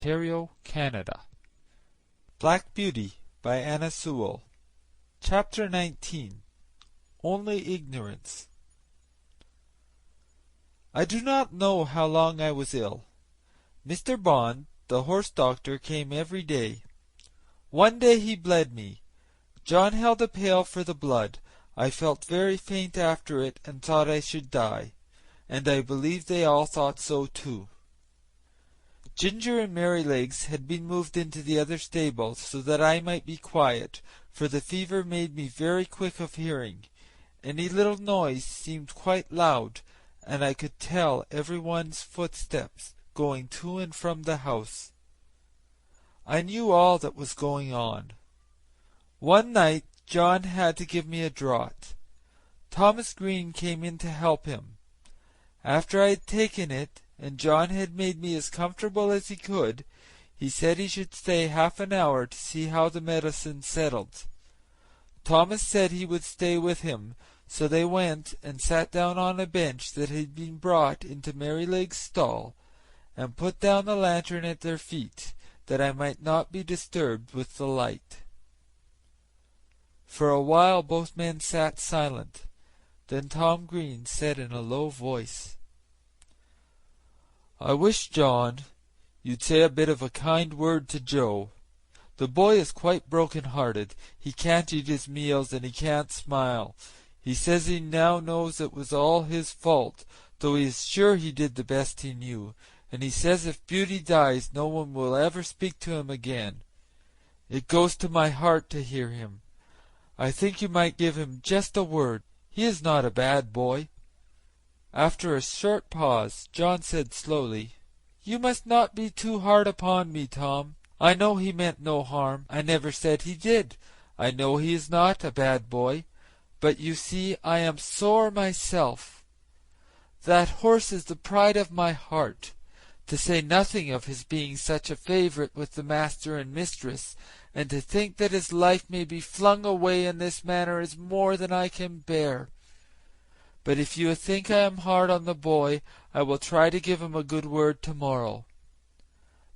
Ontario, Canada. Black Beauty by Anna Sewell. Chapter 19. Only Ignorance. I do not know how long I was ill. Mr. Bond, the horse doctor, came every day. One day he bled me. John held a pail for the blood. I felt very faint after it and thought I should die, and I believe they all thought so too. Ginger and Merrylegs had been moved into the other stable so that I might be quiet, for the fever made me very quick of hearing. Any little noise seemed quite loud, and I could tell every one's footsteps going to and from the house. I knew all that was going on. One night John had to give me a draught. Thomas Green came in to help him. After I had taken it, and John had made me as comfortable as he could, he said he should stay half an hour to see how the medicine settled. Thomas said he would stay with him, so they went and sat down on a bench that had been brought into Merrylegs' stall, and put down the lantern at their feet, that I might not be disturbed with the light. For a while both men sat silent. Then Tom Green said in a low voice, "I wish, John, you'd say a bit of a kind word to Joe. The boy is quite broken-hearted. He can't eat his meals, and he can't smile. He says he now knows it was all his fault, though he is sure he did the best he knew, and he says if Beauty dies no one will ever speak to him again. It goes to my heart to hear him. I think you might give him just a word. He is not a bad boy." After a short pause, John said slowly, "You must not be too hard upon me, Tom. I know he meant no harm. I never said he did. I know he is not a bad boy. But you see, I am sore myself. That horse is the pride of my heart, to say nothing of his being such a favorite with the master and mistress, and to think that his life may be flung away in this manner is more than I can bear. But if you think I am hard on the boy, I will try to give him a good word tomorrow.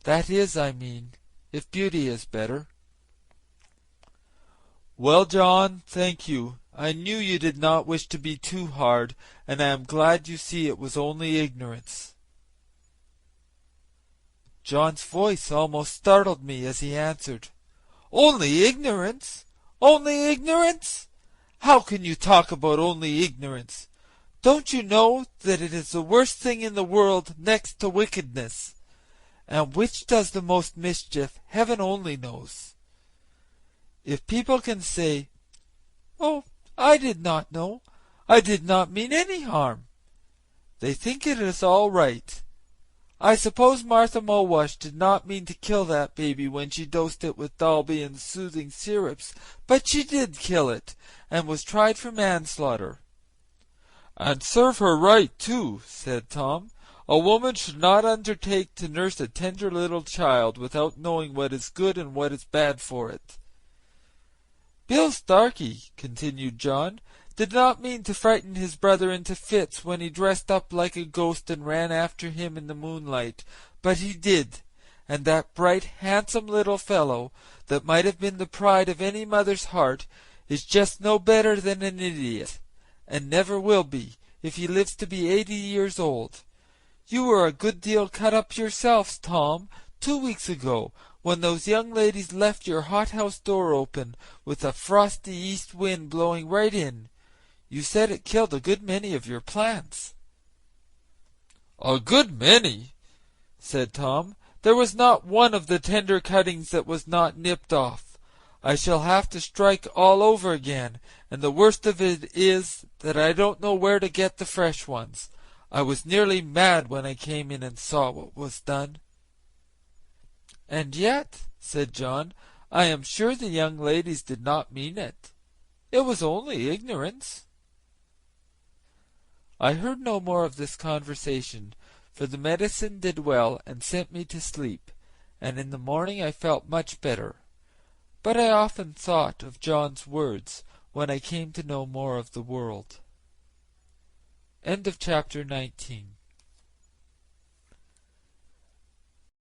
That is, I mean, if Beauty is better." "Well, John, thank you. I knew you did not wish to be too hard, and I am glad you see it was only ignorance." John's voice almost startled me as he answered, "Only ignorance? Only ignorance? How can you talk about only ignorance? Don't you know that it is the worst thing in the world next to wickedness? And which does the most mischief, heaven only knows. If people can say, 'Oh, I did not know. I did not mean any harm,' they think it is all right. I suppose Martha Mulwash did not mean to kill that baby when she dosed it with Dalby and soothing syrups, but she did kill it, and was tried for manslaughter." "And serve her right, too," said Tom. "A woman should not undertake to nurse a tender little child without knowing what is good and what is bad for it." "Bill Starkey," continued John, "did not mean to frighten his brother into fits when he dressed up like a ghost and ran after him in the moonlight, but he did, and that bright, handsome little fellow, that might have been the pride of any mother's heart, is just no better than an idiot, and never will be, if he lives to be 80 years old. You were a good deal cut up yourselves, Tom, 2 weeks ago, when those young ladies left your hothouse door open, with a frosty east wind blowing right in. You said it killed a good many of your plants." "A good many?" said Tom. "There was not one of the tender cuttings that was not nipped off. I shall have to strike all over again, and the worst of it is that I don't know where to get the fresh ones. I was nearly mad when I came in and saw what was done." "And yet," said John, "I am sure the young ladies did not mean it. It was only ignorance." I heard no more of this conversation, for the medicine did well and sent me to sleep, and in the morning I felt much better. But I often thought of John's words when I came to know more of the world. End of chapter 19.